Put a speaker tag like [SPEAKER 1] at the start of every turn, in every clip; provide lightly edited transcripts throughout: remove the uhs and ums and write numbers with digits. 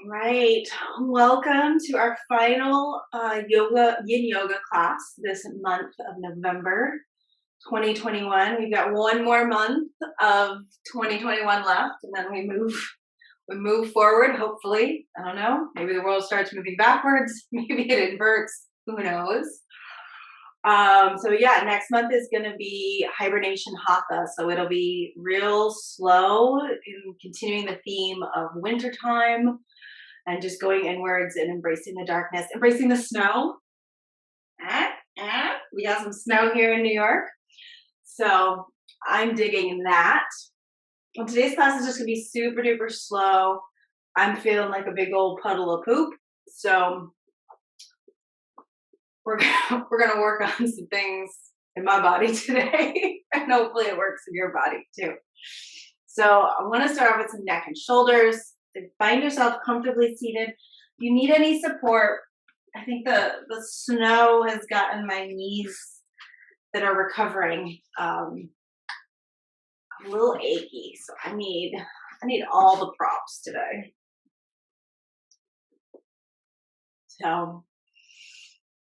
[SPEAKER 1] Right. Welcome to our final Yin Yoga class this month of November 2021. We've got one more month of 2021 left, and then we move forward. Hopefully, I don't know. Maybe the world starts moving backwards. Maybe it inverts. Who knows? So yeah, next month is going to be hibernation hatha. So it'll be real slow in continuing the theme of wintertime and just going inwards and embracing the darkness, embracing the snow. We got some snow here in New York. So I'm digging that. And today's class is just gonna be super duper slow. I'm feeling like a big old puddle of poop. So we're gonna work on some things in my body today. And hopefully it works in your body too. So I want to start off with some neck and shoulders. Find yourself comfortably seated. If you need any support, I think the snow has gotten my knees that are recovering a little achy. So I need all the props today. So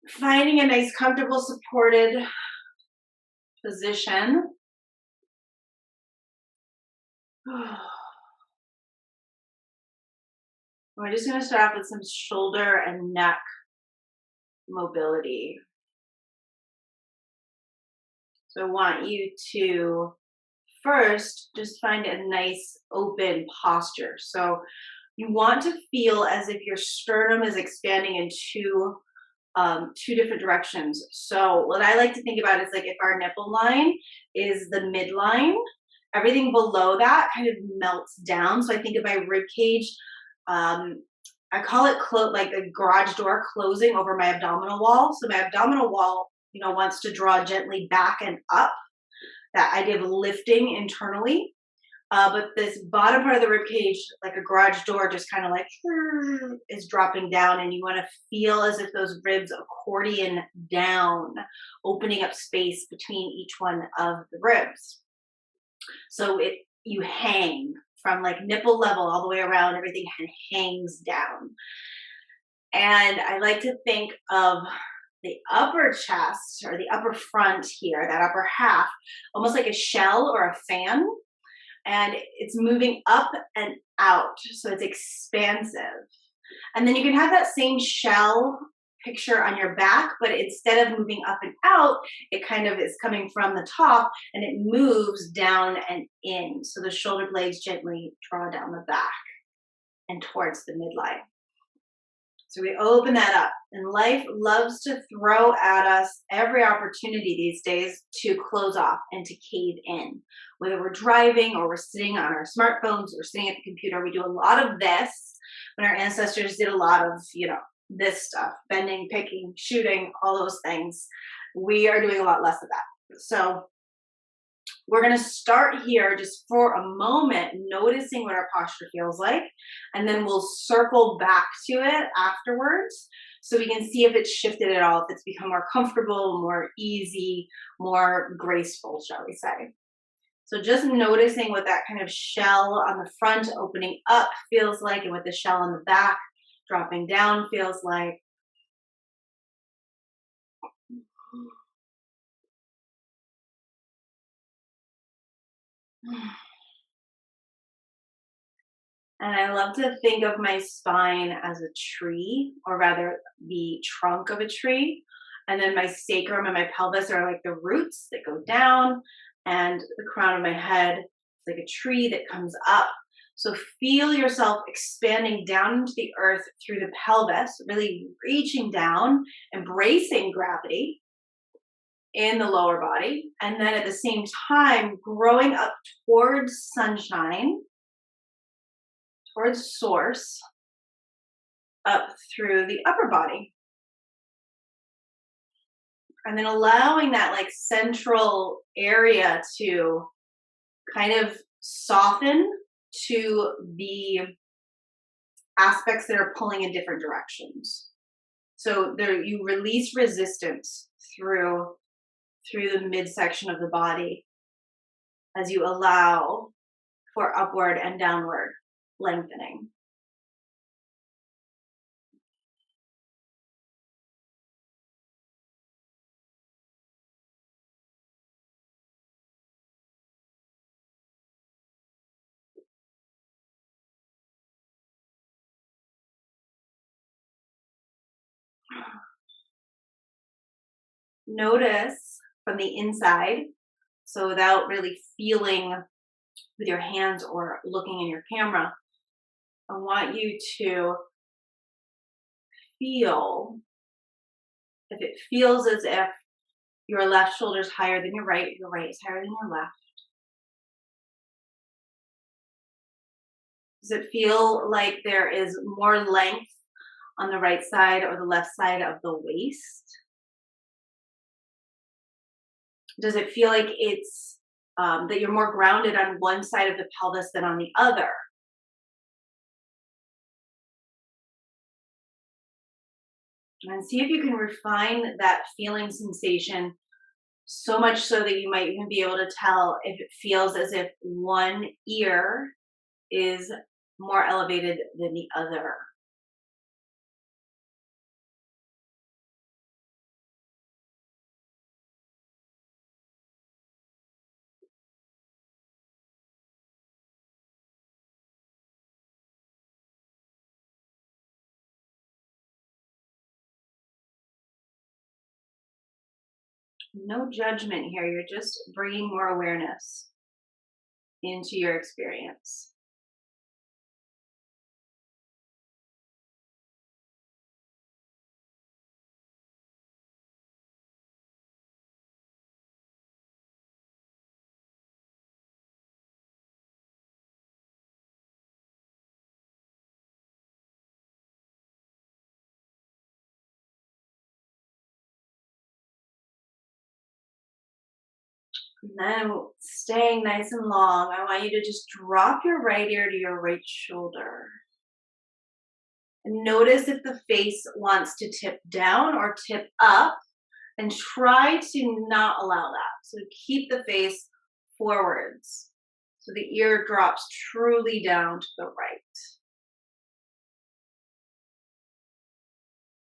[SPEAKER 1] finding a nice, comfortable, supported position. We're just going to start off with some shoulder and neck mobility. So I want you to first just find a nice open posture. So you want to feel as if your sternum is expanding in two different directions. So what I like to think about is like if our nipple line is the midline, everything below that kind of melts down. So I think of my rib cage. I call it like the garage door closing over my abdominal wall. So my abdominal wall, wants to draw gently back and up. That idea of lifting internally. But this bottom part of the rib cage, like a garage door, just kind of like is dropping down, and you want to feel as if those ribs accordion down, opening up space between each one of the ribs. So you hang from like nipple level all the way around, everything hangs down. And I like to think of the upper chest or the upper front here, that upper half, almost like a shell or a fan. And it's moving up and out. So it's expansive. And then you can have that same shell picture on your back, but instead of moving up and out, it kind of is coming from the top and it moves down and in. So the shoulder blades gently draw down the back and towards the midline. So we open that up, and life loves to throw at us every opportunity these days to close off and to cave in. Whether we're driving or we're sitting on our smartphones or sitting at the computer, we do a lot of this. When our ancestors did a lot of, this stuff, bending, picking, shooting, all those things, we are doing a lot less of that. So we're going to start here just for a moment, noticing what our posture feels like, and then we'll circle back to it afterwards so we can see if it's shifted at all, if it's become more comfortable, more easy, more graceful, shall we say. So just noticing what that kind of shell on the front opening up feels like, and what the shell on the back dropping down feels like. And I love to think of my spine as a tree, or rather the trunk of a tree. And then my sacrum and my pelvis are like the roots that go down, and the crown of my head is like a tree that comes up. So feel yourself expanding down into the earth through the pelvis, really reaching down, embracing gravity in the lower body. And then at the same time, growing up towards sunshine, towards source, up through the upper body. And then allowing that like central area to kind of soften to the aspects that are pulling in different directions. So there you release resistance through the midsection of the body as you allow for upward and downward lengthening. Notice from the inside, so without really feeling with your hands or looking in your camera, I want you to feel if it feels as if your left shoulder is higher than your right is higher than your left. Does it feel like there is more length on the right side or the left side of the waist? Does it feel like it's that you're more grounded on one side of the pelvis than on the other? And see if you can refine that feeling sensation so much so that you might even be able to tell if it feels as if one ear is more elevated than the other. No judgment here. You're just bringing more awareness into your experience. And then staying nice and long, I want you to just drop your right ear to your right shoulder. And notice if the face wants to tip down or tip up, and try to not allow that. So keep the face forwards. So the ear drops truly down to the right.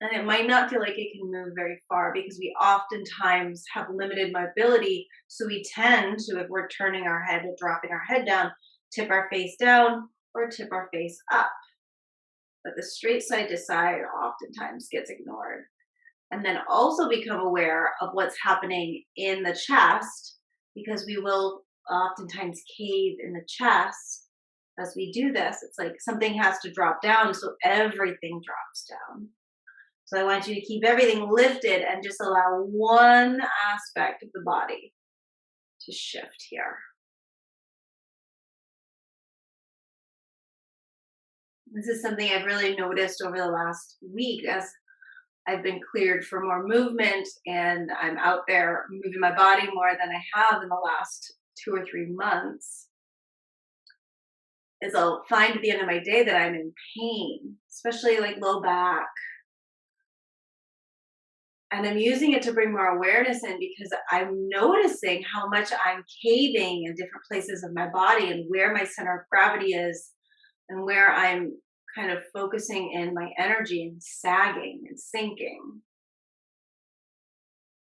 [SPEAKER 1] And it might not feel like it can move very far because we oftentimes have limited mobility. So we tend to, if we're turning our head or dropping our head down, tip our face down or tip our face up. But the straight side to side oftentimes gets ignored. And then also become aware of what's happening in the chest because we will oftentimes cave in the chest as we do this. It's like something has to drop down, so everything drops down. So I want you to keep everything lifted and just allow one aspect of the body to shift here. This is something I've really noticed over the last week as I've been cleared for more movement and I'm out there moving my body more than I have in the last 2 or 3 months. Is I'll find at the end of my day that I'm in pain, especially like low back. And I'm using it to bring more awareness in because I'm noticing how much I'm caving in different places of my body and where my center of gravity is and where I'm kind of focusing in my energy and sagging and sinking.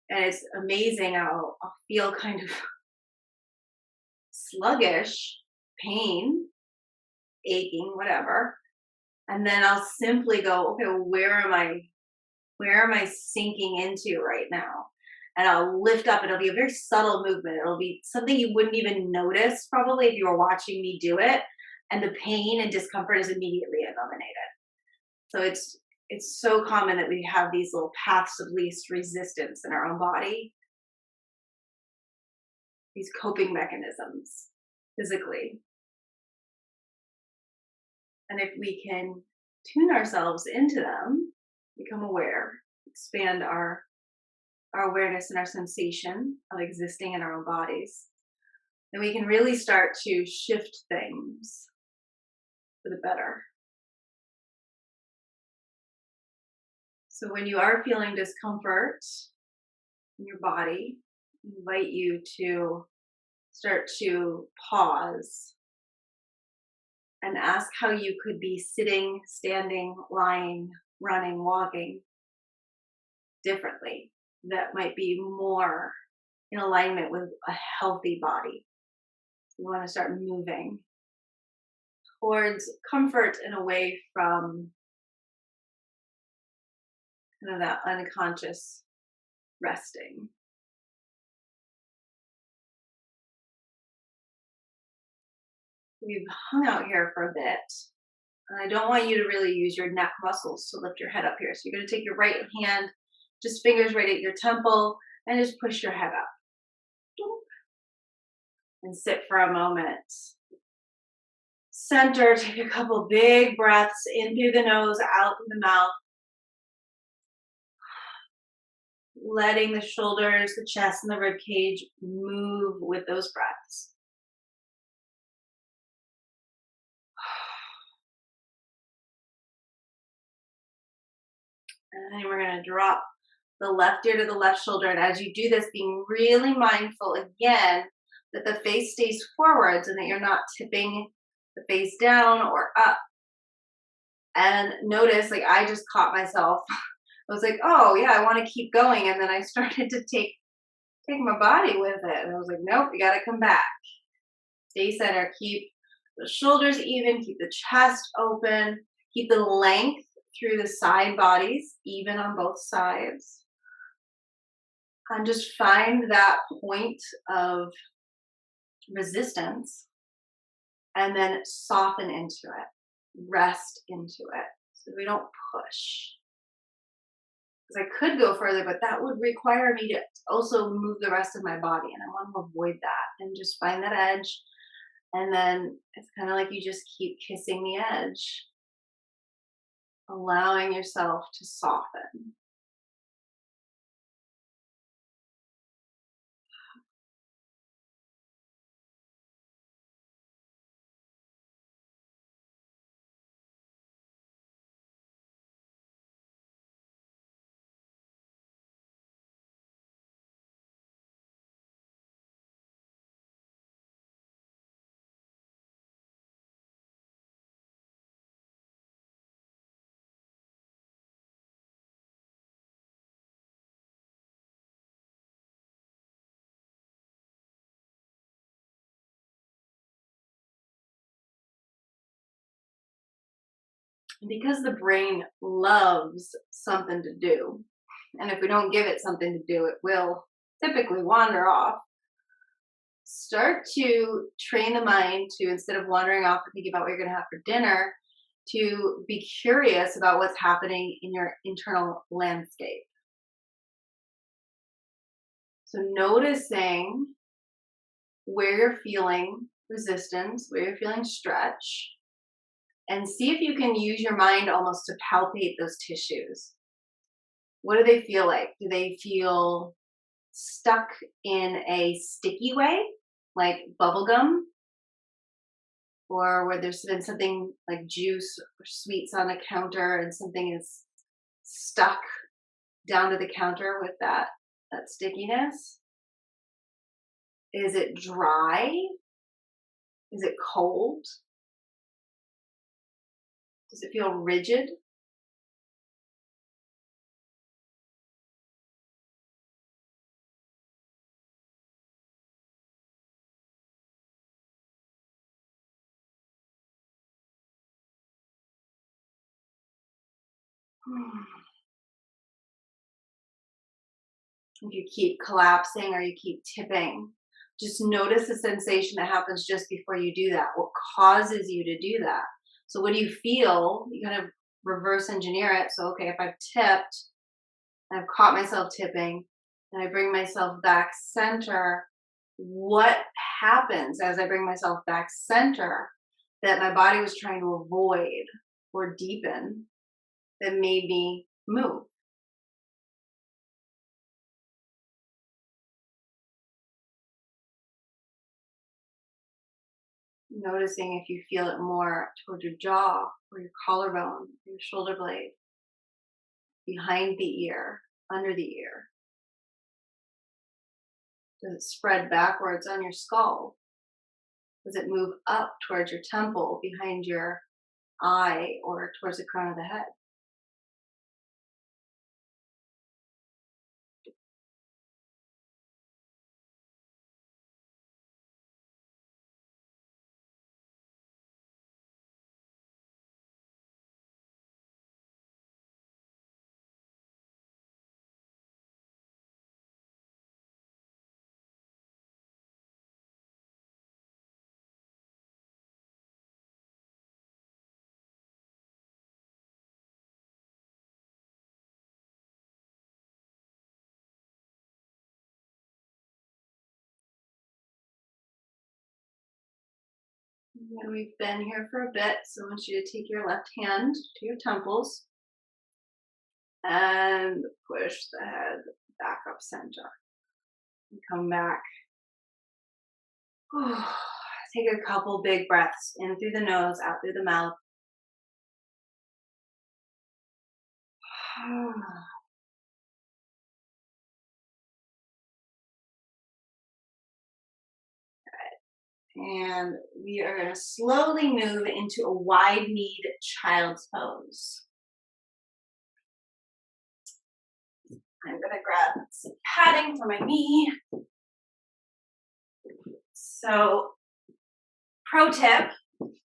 [SPEAKER 1] And it's amazing how I'll feel kind of sluggish, pain, aching, whatever. And then I'll simply go, okay, well, where am I sinking into right now? And I'll lift up. It'll be a very subtle movement. It'll be something you wouldn't even notice probably if you were watching me do it. And the pain and discomfort is immediately eliminated. So it's so common that we have these little paths of least resistance in our own body, these coping mechanisms physically. And if we can tune ourselves into them, become aware, expand our awareness and our sensation of existing in our own bodies, then we can really start to shift things for the better. So when you are feeling discomfort in your body, I invite you to start to pause and ask how you could be sitting, standing, lying, running, walking differently. That might be more in alignment with a healthy body. You want to start moving towards comfort and away from kind of that unconscious resting. We've hung out here for a bit. And I don't want you to really use your neck muscles to lift your head up here. So you're going to take your right hand, just fingers right at your temple, and just push your head up. And sit for a moment. Center, take a couple big breaths in through the nose, out through the mouth. Letting the shoulders, the chest, and the rib cage move with those breaths. And then we're going to drop the left ear to the left shoulder. And as you do this, being really mindful again that the face stays forwards and that you're not tipping the face down or up. And notice, like I just caught myself. I was like, oh yeah, I want to keep going. And then I started to take my body with it. And I was like, nope, you got to come back. Stay center. Keep the shoulders even. Keep the chest open. Keep the length through the side bodies, even on both sides. And just find that point of resistance and then soften into it. Rest into it. So we don't push. Because I could go further, but that would require me to also move the rest of my body. And I want to avoid that and just find that edge. And then it's kind of like you just keep kissing the edge, allowing yourself to soften. And because the brain loves something to do, and if we don't give it something to do, it will typically wander off. Start to train the mind to, instead of wandering off and thinking about what you're going to have for dinner, to be curious about what's happening in your internal landscape. So noticing where you're feeling resistance, where you're feeling stretch, and see if you can use your mind almost to palpate those tissues. What do they feel like? Do they feel stuck in a sticky way, like bubble gum? Or where there's been something like juice or sweets on a counter and something is stuck down to the counter with that stickiness? Is it dry? Is it cold? Does it feel rigid? If you keep collapsing or you keep tipping, just notice the sensation that happens just before you do that. What causes you to do that? So what do you feel? You kind of reverse engineer it. So, okay, if I've tipped, I've caught myself tipping, and I bring myself back center, what happens as I bring myself back center that my body was trying to avoid or deepen that made me move? Noticing if you feel it more toward your jaw or your collarbone, your shoulder blade, behind the ear, under the ear. Does it spread backwards on your skull? Does it move up towards your temple, behind your eye, or towards the crown of the head? And we've been here for a bit, so I want you to take your left hand to your temples and push the head back up center. And come back. Take a couple big breaths in through the nose, out through the mouth. And we are going to slowly move into a wide-kneed child's pose. I'm going to grab some padding for my knee. So, pro tip,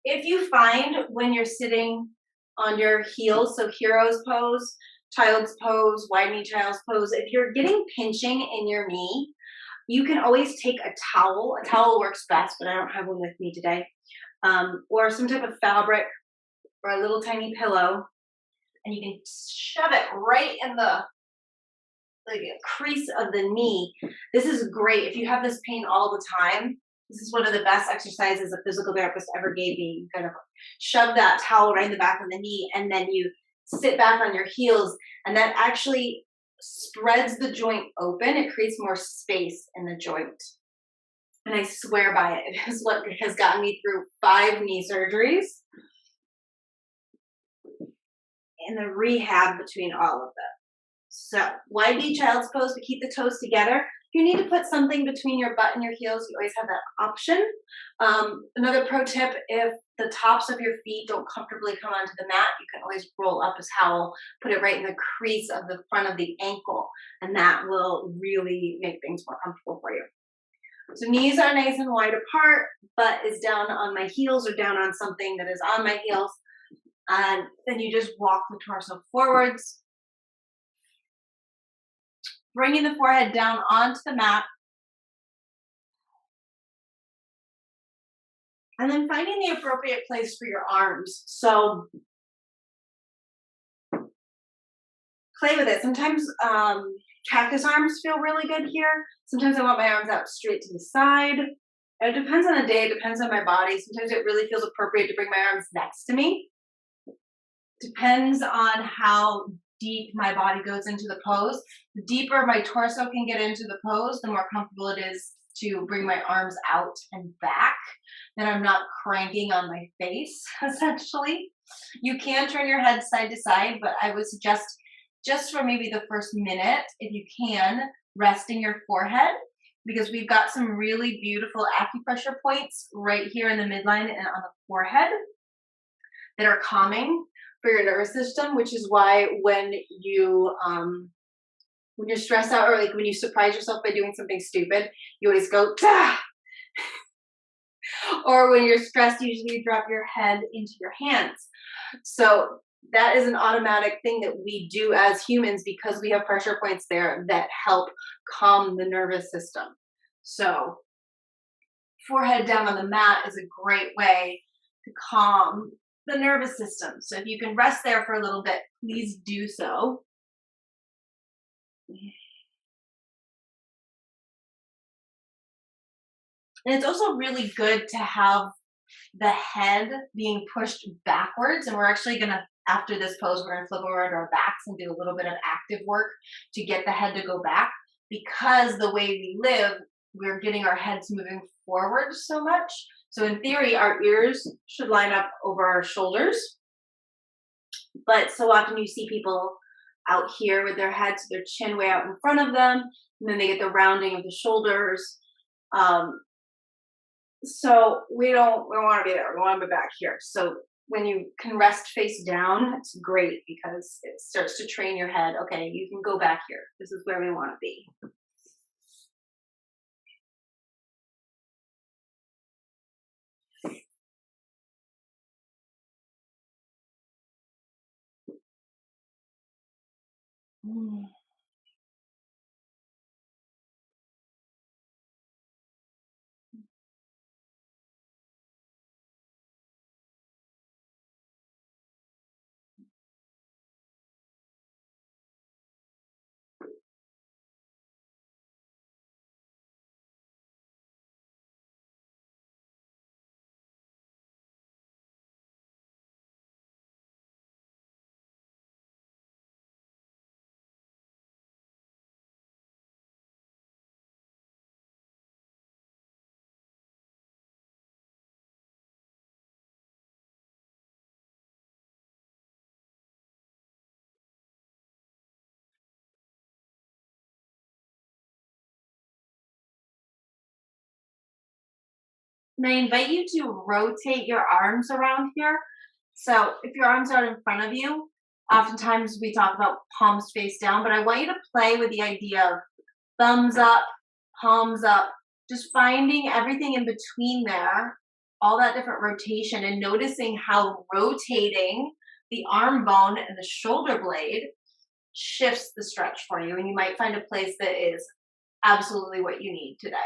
[SPEAKER 1] if you find when you're sitting on your heels, so hero's pose, child's pose, wide-knee child's pose, if you're getting pinching in your knee, you can always take a towel. A towel works best, but I don't have one with me today. Or some type of fabric or a little tiny pillow. And you can shove it right in the crease of the knee. This is great. If you have this pain all the time, this is one of the best exercises a physical therapist ever gave me. You kind of shove that towel right in the back of the knee, and then you sit back on your heels, and that actually spreads the joint open. It creates more space in the joint. And I swear by it. It is what has gotten me through 5 knee surgeries and the rehab between all of them. So, wide knee child's pose, but keep the toes together. If you need to put something between your butt and your heels, you always have that option. Another pro tip, if the tops of your feet don't comfortably come onto the mat, you can always roll up a towel, put it right in the crease of the front of the ankle, and that will really make things more comfortable for you. So knees are nice and wide apart, butt is down on my heels or down on something that is on my heels. And then you just walk the torso forwards, bringing the forehead down onto the mat. And then finding the appropriate place for your arms. So play with it. Sometimes cactus arms feel really good here. Sometimes I want my arms out straight to the side. It depends on the day. It depends on my body. Sometimes it really feels appropriate to bring my arms next to me. Depends on how deep my body goes into the pose. The deeper my torso can get into the pose, the more comfortable it is to bring my arms out and back. Then I'm not cranking on my face, essentially. You can turn your head side to side, but I would suggest just for maybe the first minute, if you can, resting your forehead, because we've got some really beautiful acupressure points right here in the midline and on the forehead that are calming for your nervous system, which is why when you're stressed out, or like when you surprise yourself by doing something stupid, you always go, "Ah!" Or when you're stressed, usually you drop your head into your hands. So that is an automatic thing that we do as humans because we have pressure points there that help calm the nervous system. So forehead down on the mat is a great way to calm the nervous system. So if you can rest there for a little bit, please do so. And it's also really good to have the head being pushed backwards. And we're actually going to, after this pose, we're going to flip over to our backs and do a little bit of active work to get the head to go back. Because the way we live, we're getting our heads moving forward so much. So in theory, our ears should line up over our shoulders. But so often you see people out here with their heads, their chin way out in front of them, and then they get the rounding of the shoulders. So we don't want to be there. We want to be back here. So when you can rest face down, it's great because it starts to train your head. Okay, you can go back here. This is where we want to be. And I invite you to rotate your arms around here. So if your arms are in front of you, oftentimes we talk about palms face down, but I want you to play with the idea of thumbs up, palms up, just finding everything in between there, all that different rotation, and noticing how rotating the arm bone and the shoulder blade shifts the stretch for you. And you might find a place that is absolutely what you need today.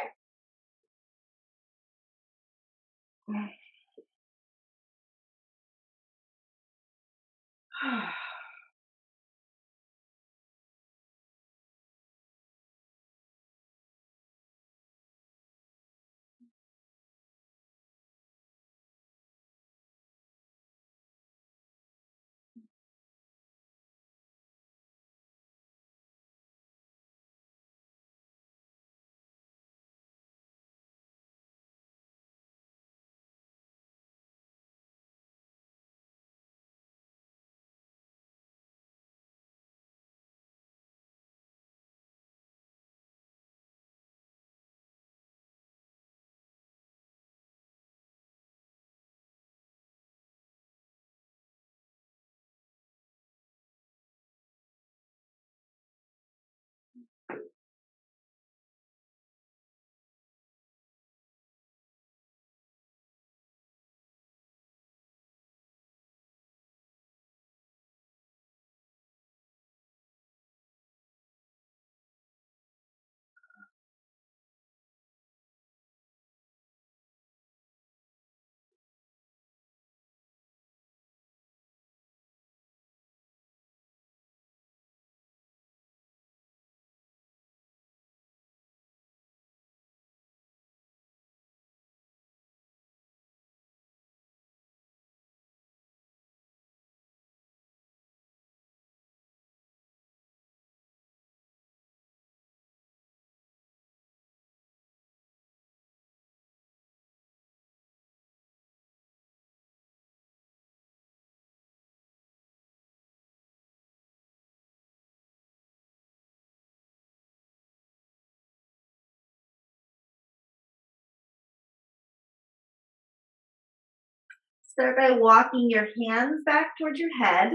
[SPEAKER 1] Start by walking your hands back towards your head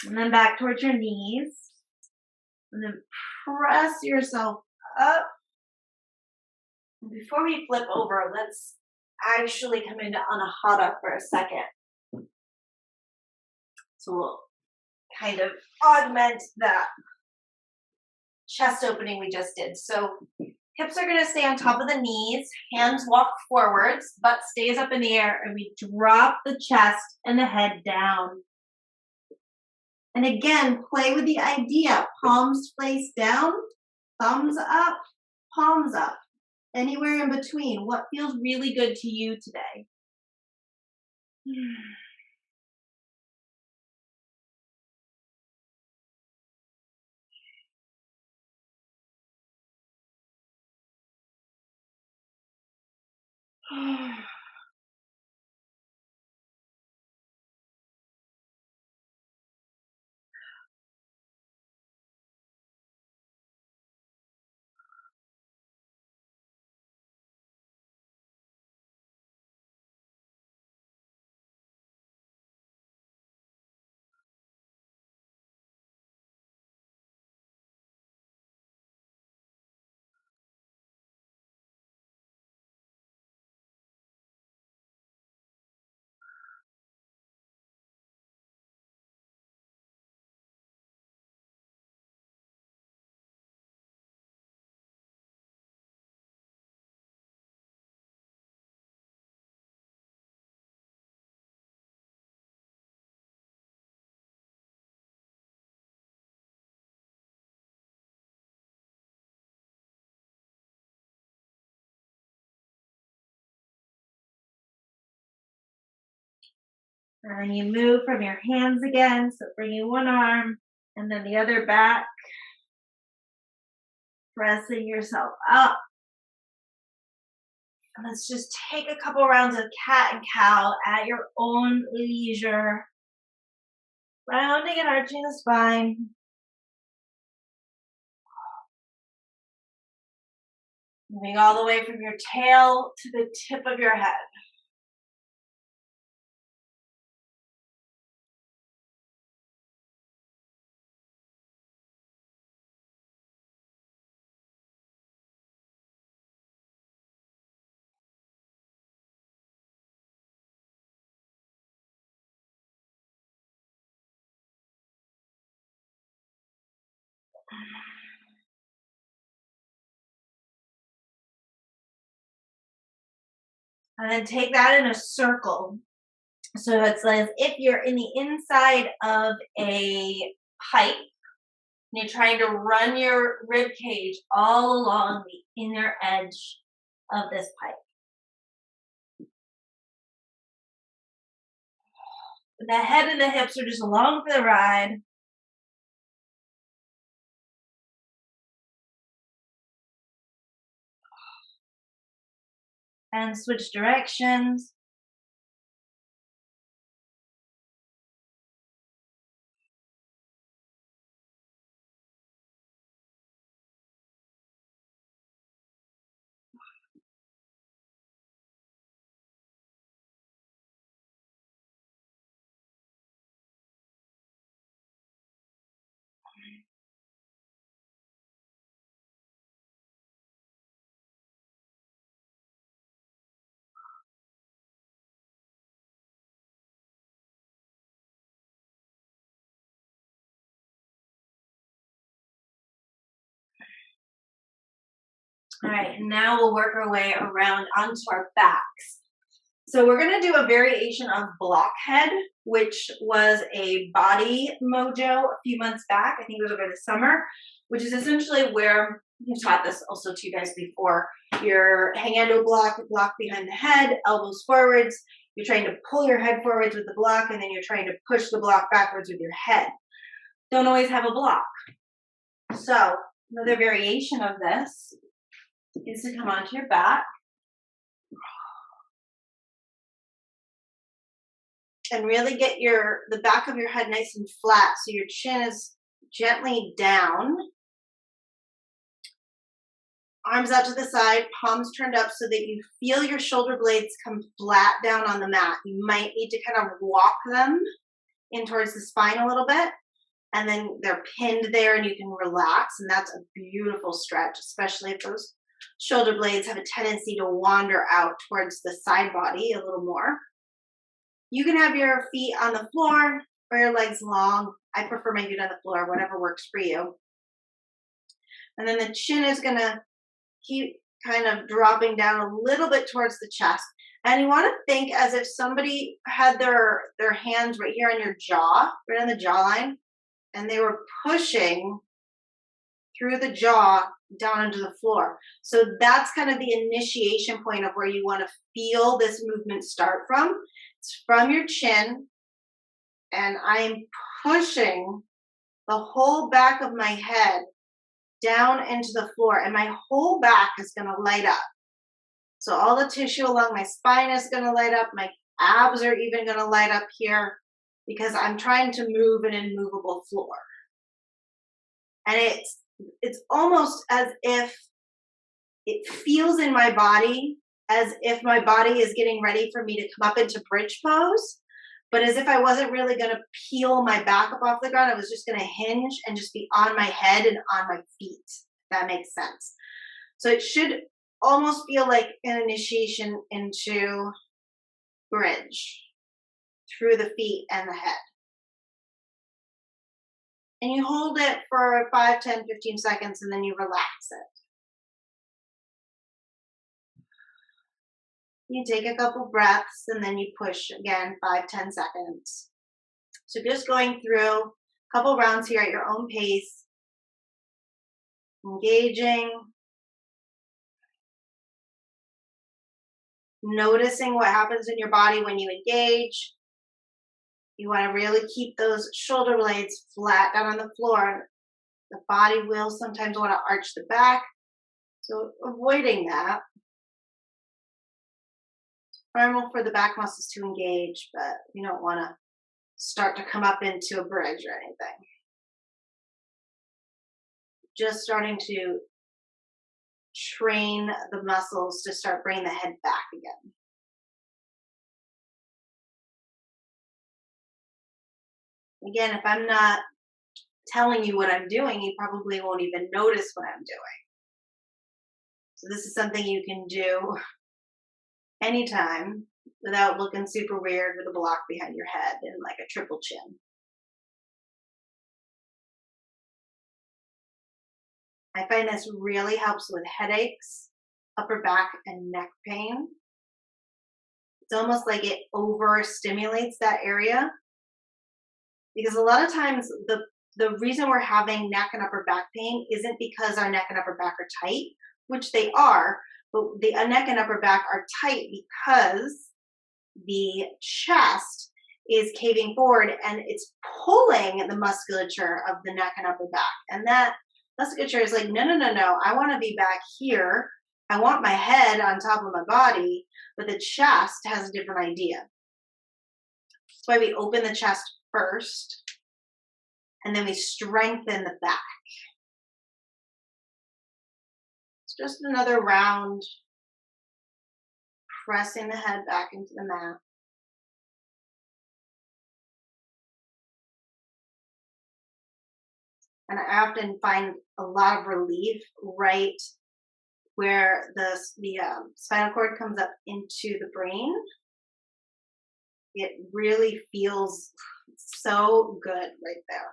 [SPEAKER 1] and then back towards your knees. And then press yourself up. And before we flip over, let's actually come into Anahata for a second. So we'll kind of augment that chest opening we just did. So hips are going to stay on top of the knees, hands walk forwards, butt stays up in the air, and we drop the chest and the head down. And again, play with the idea, palms face down, thumbs up, palms up, anywhere in between. What feels really good to you today? And you move from your hands again, so bringing one arm and then the other back, pressing yourself up. And let's just take a couple rounds of cat and cow at your own leisure. Rounding and arching the spine. Moving all the way from your tail to the tip of your head. And then take that in a circle. So it's as if you're in the inside of a pipe and you're trying to run your rib cage all along the inner edge of this pipe. The head and the hips are just along for the ride. And switch directions. All right, and now we'll work our way around onto our backs. So we're going to do a variation of blockhead, which was a body mojo a few months back. I think it was over the summer, which is essentially where I've taught this also to you guys before. You're hanging onto a block behind the head, elbows forwards. You're trying to pull your head forwards with the block, and then you're trying to push the block backwards with your head. Don't always have a block. So another variation of this is to come onto your back and really get the back of your head nice and flat so your chin is gently down. Arms out to the side, palms turned up so that you feel your shoulder blades come flat down on the mat. You might need to kind of walk them in towards the spine a little bit, and then they're pinned there and you can relax, and that's a beautiful stretch, especially if those shoulder blades have a tendency to wander out towards the side body a little more. You can have your feet on the floor or your legs long. I prefer my feet on the floor, whatever works for you. And then the chin is going to keep kind of dropping down a little bit towards the chest. And you want to think as if somebody had their hands right here on your jaw, right on the jawline, and they were pushing through the jaw down into the floor. So that's kind of the initiation point of where you want to feel this movement start from. It's from your chin, and I'm pushing the whole back of my head down into the floor, and my whole back is going to light up. So all the tissue along my spine is going to light up. My abs are even going to light up here because I'm trying to move an immovable floor. And it's almost as if it feels in my body as if my body is getting ready for me to come up into bridge pose, but as if I wasn't really going to peel my back up off the ground. I was just going to hinge and just be on my head and on my feet, if that makes sense. So it should almost feel like an initiation into bridge through the feet and the head. And you hold it for 5, 10, 15 seconds, and then you relax it. You take a couple breaths, and then you push again, 5, 10 seconds. So just going through a couple rounds here at your own pace, engaging, noticing what happens in your body when you engage. You want to really keep those shoulder blades flat down on the floor. The body will sometimes want to arch the back, so avoiding that. Normal for the back muscles to engage, but you don't want to start to come up into a bridge or anything. Just starting to train the muscles to start bringing the head back again. Again, if I'm not telling you what I'm doing, you probably won't even notice what I'm doing. So this is something you can do anytime without looking super weird with a block behind your head and like a triple chin. I find this really helps with headaches, upper back, and neck pain. It's almost like it overstimulates that area because a lot of times the reason we're having neck and upper back pain isn't because our neck and upper back are tight, which they are, but the neck and upper back are tight because the chest is caving forward and it's pulling the musculature of the neck and upper back. And that musculature is like, no, no, no, no. I want to be back here. I want my head on top of my body, but the chest has a different idea. That's why we open the chest first, and then we strengthen the back. It's just another round, pressing the head back into the mat. And I often find a lot of relief right where the spinal cord comes up into the brain. It really feels so good right there.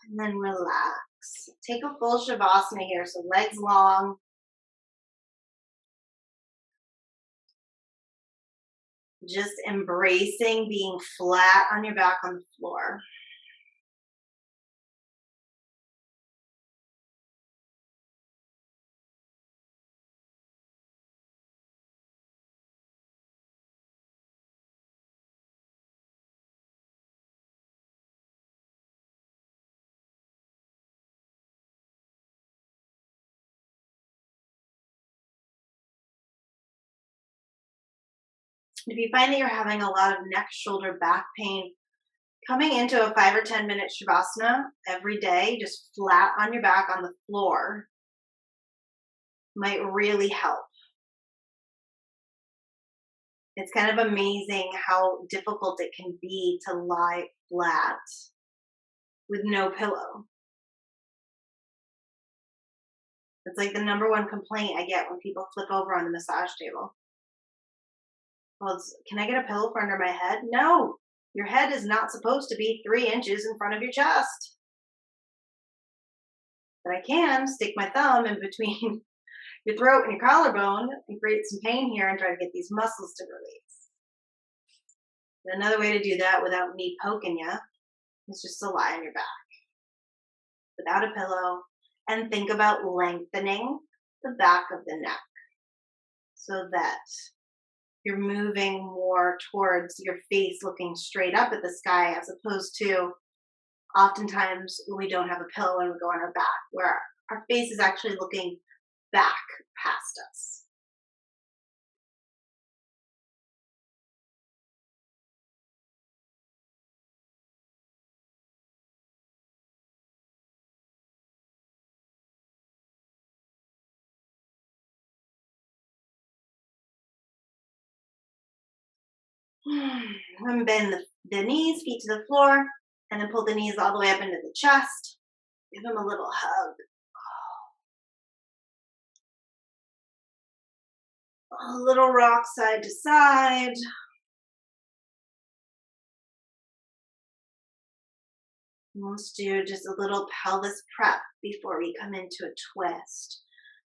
[SPEAKER 1] And then relax. Take a full shavasana here. So legs long. Just embracing being flat on your back on the floor. If you find that you're having a lot of neck, shoulder, back pain, coming into a 5 or 10-minute shavasana every day, just flat on your back on the floor, might really help. It's kind of amazing how difficult it can be to lie flat with no pillow. It's like the number one complaint I get when people flip over on the massage table. Well, can I get a pillow for under my head? No, your head is not supposed to be 3 inches in front of your chest. But I can stick my thumb in between your throat and your collarbone and create some pain here and try to get these muscles to release. And another way to do that without me poking you is just to lie on your back without a pillow and think about lengthening the back of the neck so that you're moving more towards your face looking straight up at the sky as opposed to oftentimes when we don't have a pillow and we go on our back where our face is actually looking back past us. And bend the knees, feet to the floor, and then pull the knees all the way up into the chest. Give them a little hug. A little rock side to side. Let's do just a little pelvis prep before we come into a twist.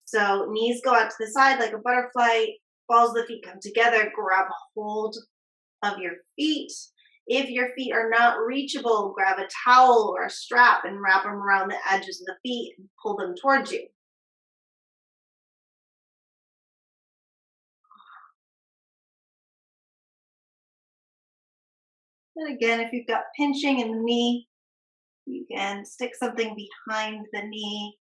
[SPEAKER 1] So knees go out to the side like a butterfly, balls of the feet come together, grab hold of your feet. If your feet are not reachable, grab a towel or a strap and wrap them around the edges of the feet and pull them towards you. And again, if you've got pinching in the knee, you can stick something behind the knee,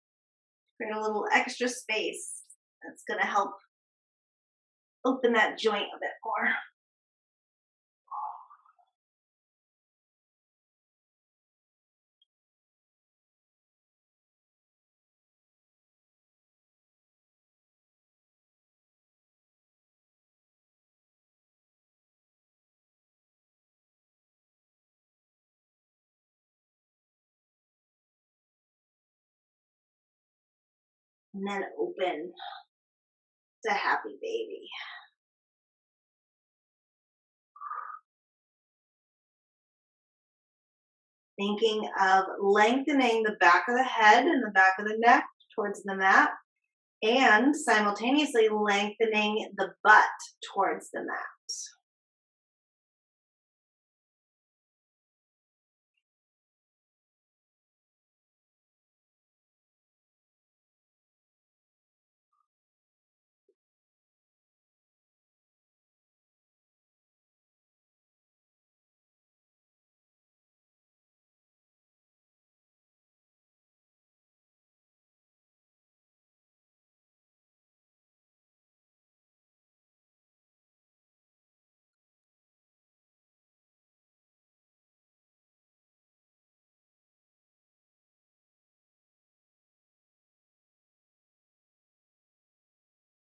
[SPEAKER 1] create a little extra space. That's going to help open that joint a bit more. and then open to happy baby. Thinking of lengthening the back of the head and the back of the neck towards the mat, and simultaneously lengthening the butt towards the mat.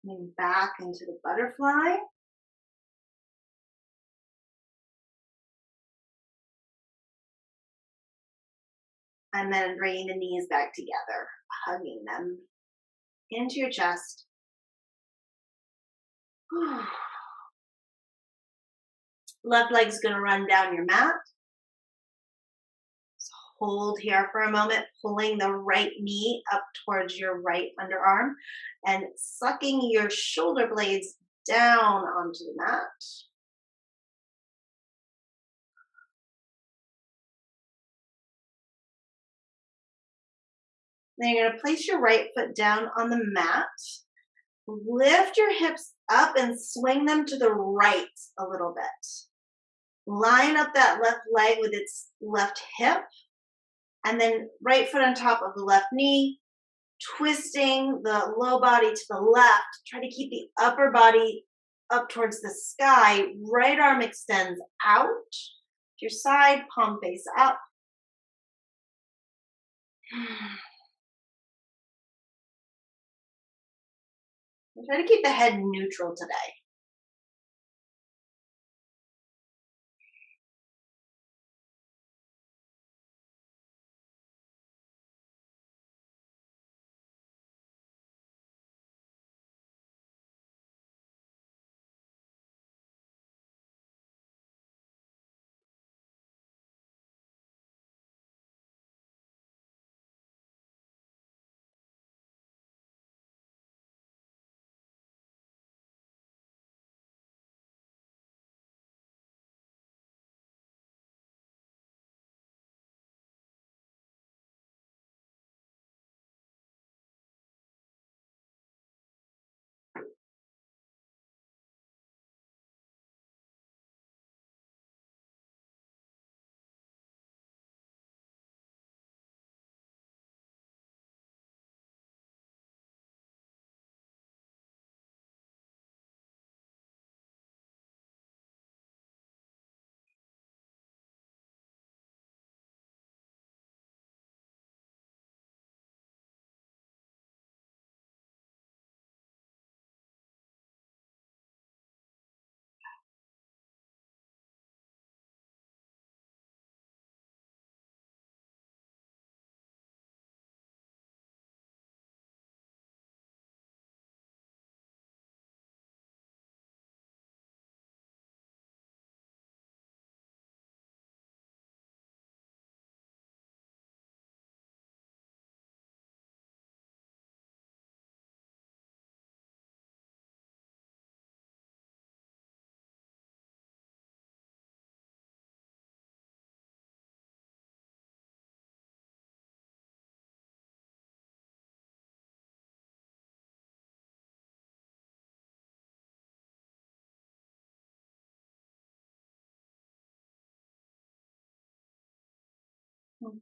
[SPEAKER 1] Coming back into the butterfly. And then bringing the knees back together, hugging them into your chest. Left leg's going to run down your mat. So hold here for a moment, pulling the right knee up towards your right underarm and sucking your shoulder blades down onto the mat. Then you're going to place your right foot down on the mat. Lift your hips up and swing them to the right a little bit. Line up that left leg with its left hip, and then right foot on top of the left knee, twisting the low body to the left. Try to keep the upper body up towards the sky. Right arm extends out to your side, palm face up. Try to keep the head neutral today.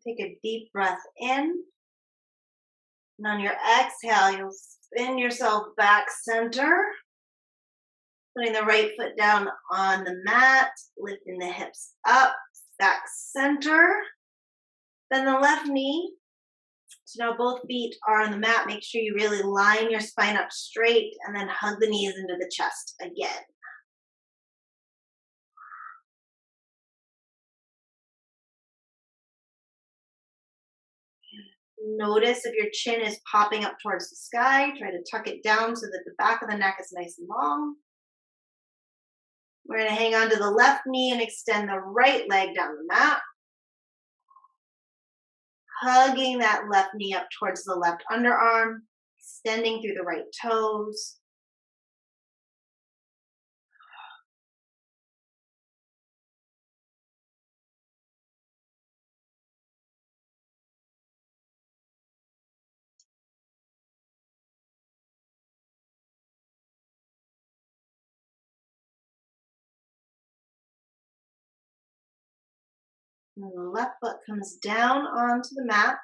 [SPEAKER 1] Take a deep breath in. And on your exhale, you'll spin yourself back center. Putting the right foot down on the mat, lifting the hips up, back center. Then the left knee. So now both feet are on the mat. Make sure you really line your spine up straight and then hug the knees into the chest again. Notice if your chin is popping up towards the sky. Try to tuck it down so that the back of the neck is nice and long. We're going to hang on to the left knee and extend the right leg down the mat. Hugging that left knee up towards the left underarm, extending through the right toes. And the left foot comes down onto the mat.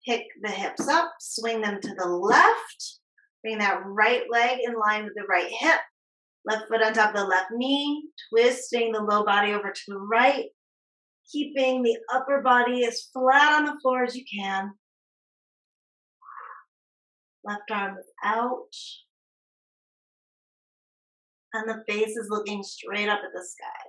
[SPEAKER 1] Pick the hips up, swing them to the left. Bring that right leg in line with the right hip. Left foot on top of the left knee, twisting the low body over to the right, keeping the upper body as flat on the floor as you can. Left arm is out. And the face is looking straight up at the sky.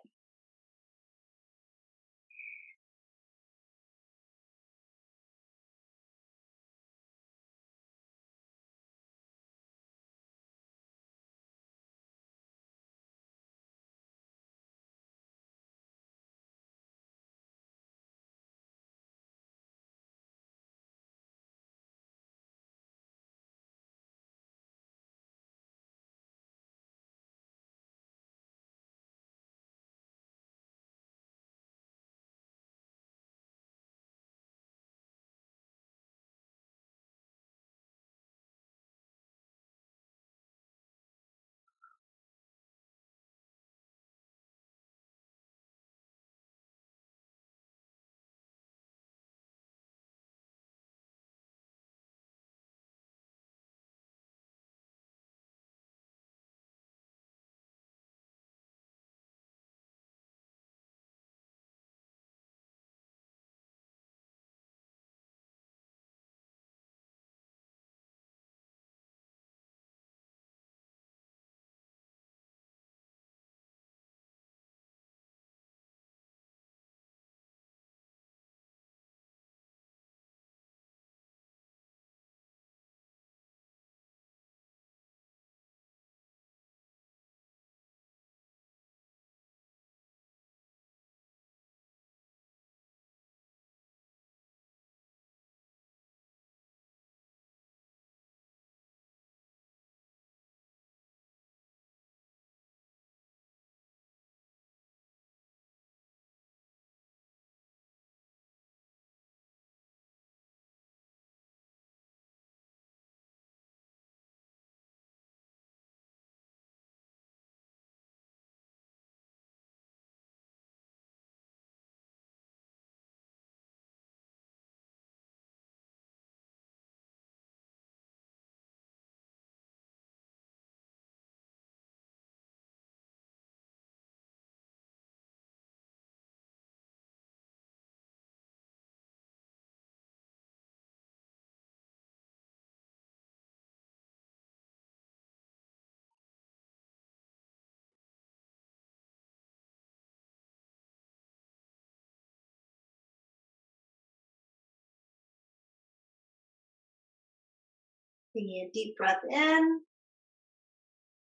[SPEAKER 1] Taking a deep breath in.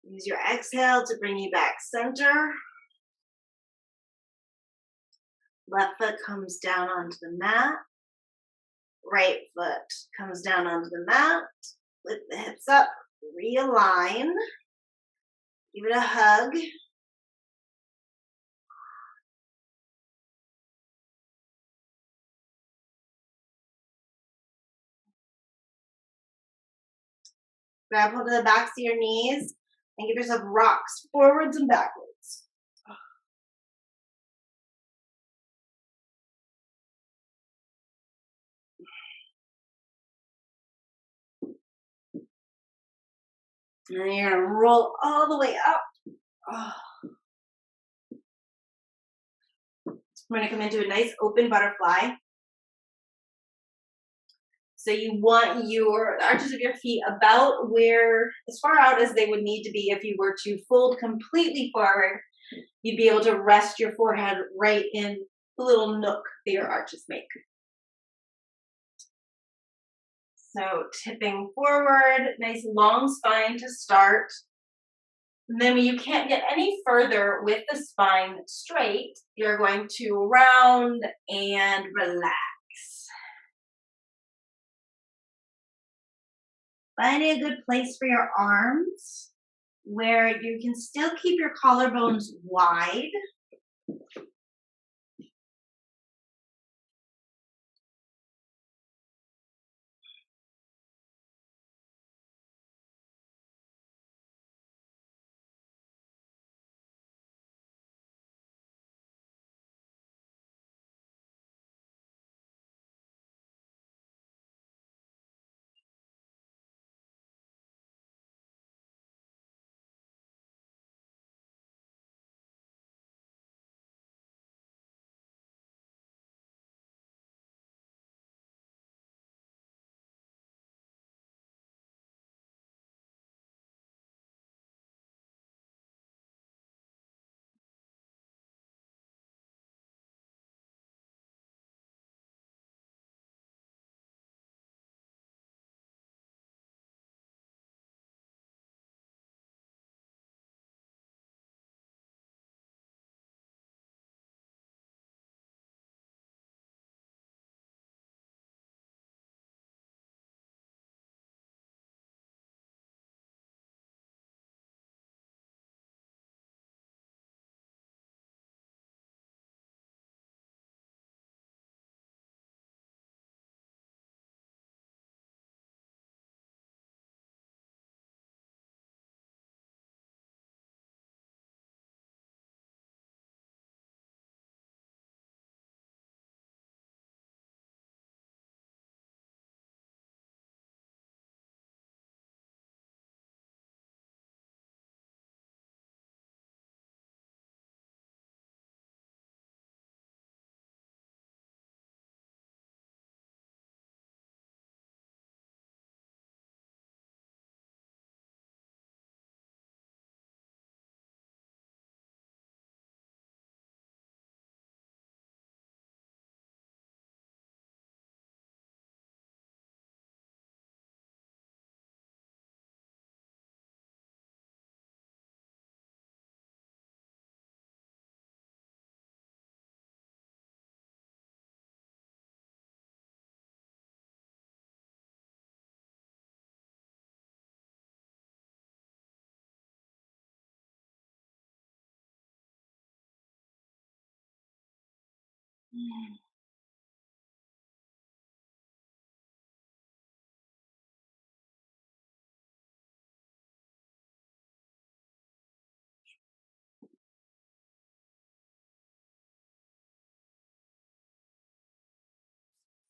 [SPEAKER 1] Use your exhale to bring you back center. Left foot comes down onto the mat. Right foot comes down onto the mat. Lift the hips up. Realign. Give it a hug. Grab hold of the backs of your knees and give yourself rocks forwards and backwards. And then you're going to roll all the way up. We're going to come into a nice open butterfly. So you want the arches of your feet about where, as far out as they would need to be. If you were to fold completely forward, you'd be able to rest your forehead right in the little nook that your arches make. So tipping forward, nice long spine to start. And then when you can't get any further with the spine straight, you're going to round and relax. Finding a good place for your arms where you can still keep your collarbones wide.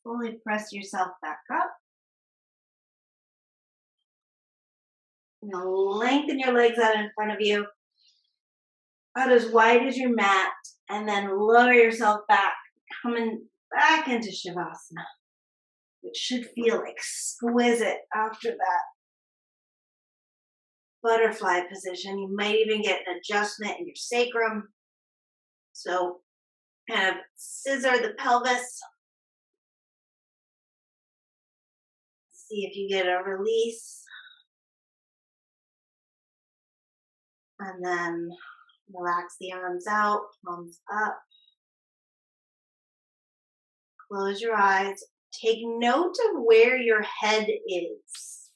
[SPEAKER 1] Fully press yourself back up. Now lengthen your legs out in front of you, out as wide as your mat, and then lower yourself back, coming back into Shavasana, which should feel exquisite after that butterfly position. You might even get an adjustment in your sacrum. So kind of scissor the pelvis. See if you get a release. And then relax the arms out, palms up. Close your eyes. Take note of where your head is.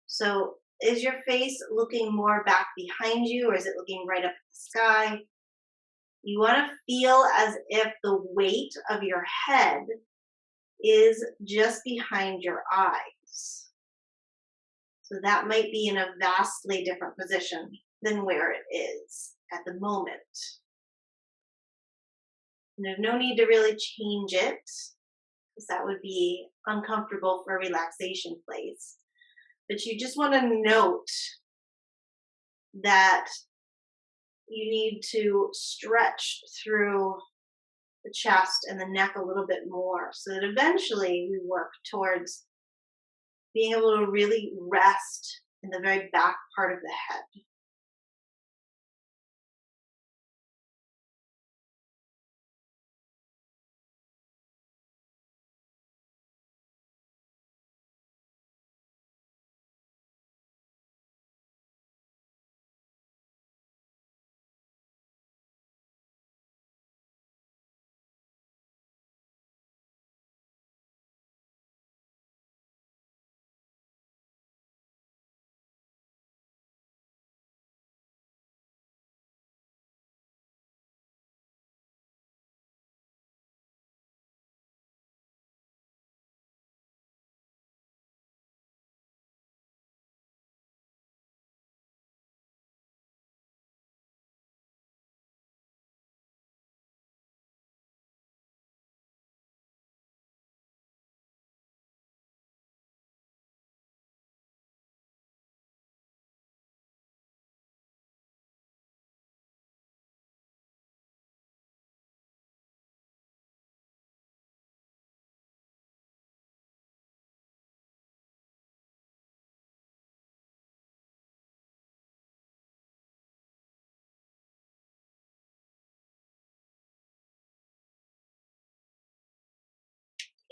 [SPEAKER 1] So is your face looking more back behind you, or is it looking right up at the sky? You want to feel as if the weight of your head is just behind your eyes. So that might be in a vastly different position than where it is at the moment. And there's no need to really change it, because that would be uncomfortable for a relaxation place. But you just want to note that you need to stretch through the chest and the neck a little bit more, so that eventually we work towards being able to really rest in the very back part of the head.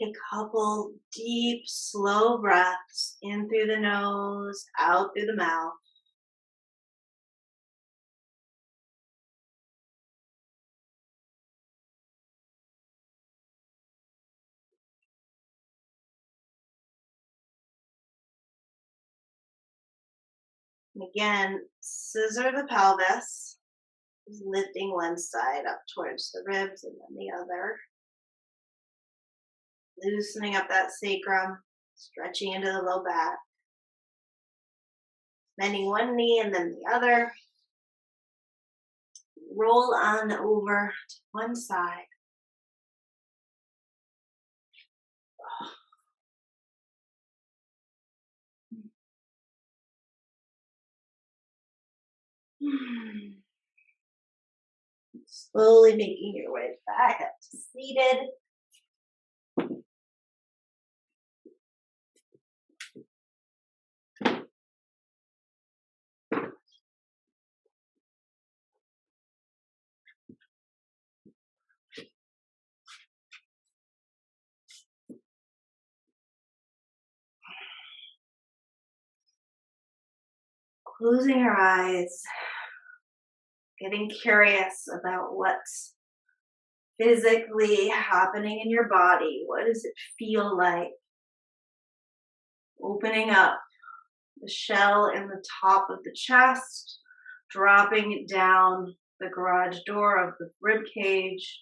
[SPEAKER 1] A couple deep, slow breaths in through the nose, out through the mouth. And again, scissor the pelvis, just lifting one side up towards the ribs and then the other. Loosening up that sacrum, stretching into the low back. Bending one knee and then the other. Roll on over to one side. Slowly making your way back up to seated. Closing our eyes, getting curious about what's physically happening in your body. What does it feel like? Opening up the shell in the top of the chest, dropping it down the garage door of the rib cage.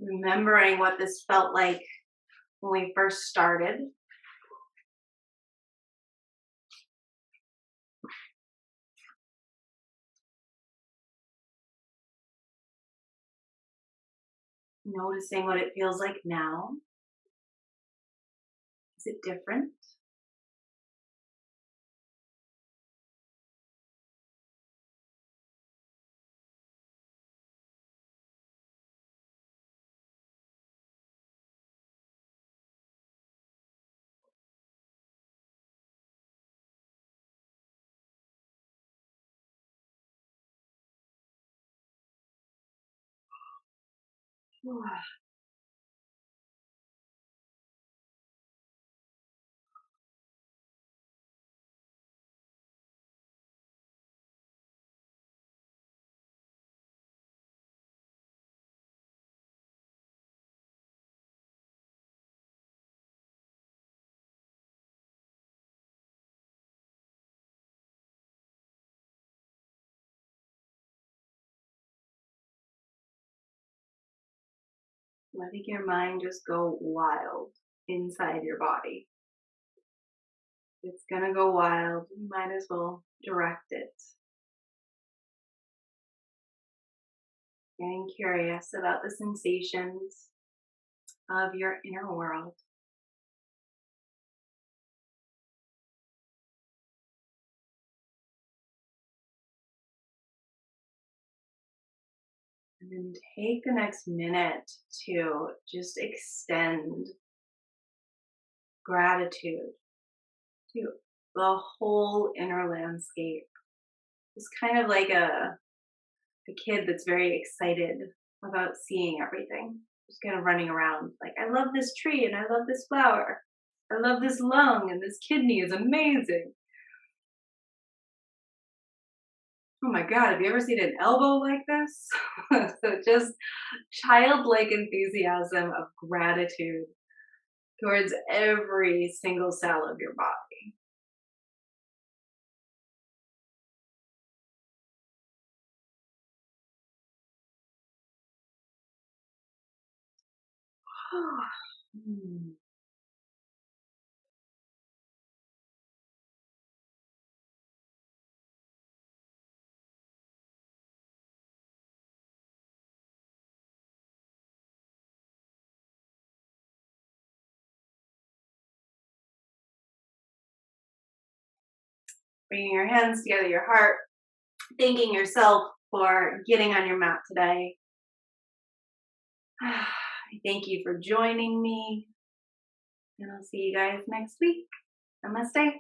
[SPEAKER 1] Remembering what this felt like when we first started. Noticing what it feels like now. Is it different? Letting your mind just go wild inside your body. It's gonna go wild. You might as well direct it. Getting curious about the sensations of your inner world. And then take the next minute to just extend gratitude to the whole inner landscape. It's kind of like a kid that's very excited about seeing everything. Just kind of running around like, I love this tree and I love this flower. I love this lung and this kidney is amazing. Oh my God, have you ever seen an elbow like this? So just childlike enthusiasm of gratitude towards every single cell of your body. Hmm. Bringing your hands together, your heart, thanking yourself for getting on your mat today. I thank you for joining me, and I'll see you guys next week. Namaste.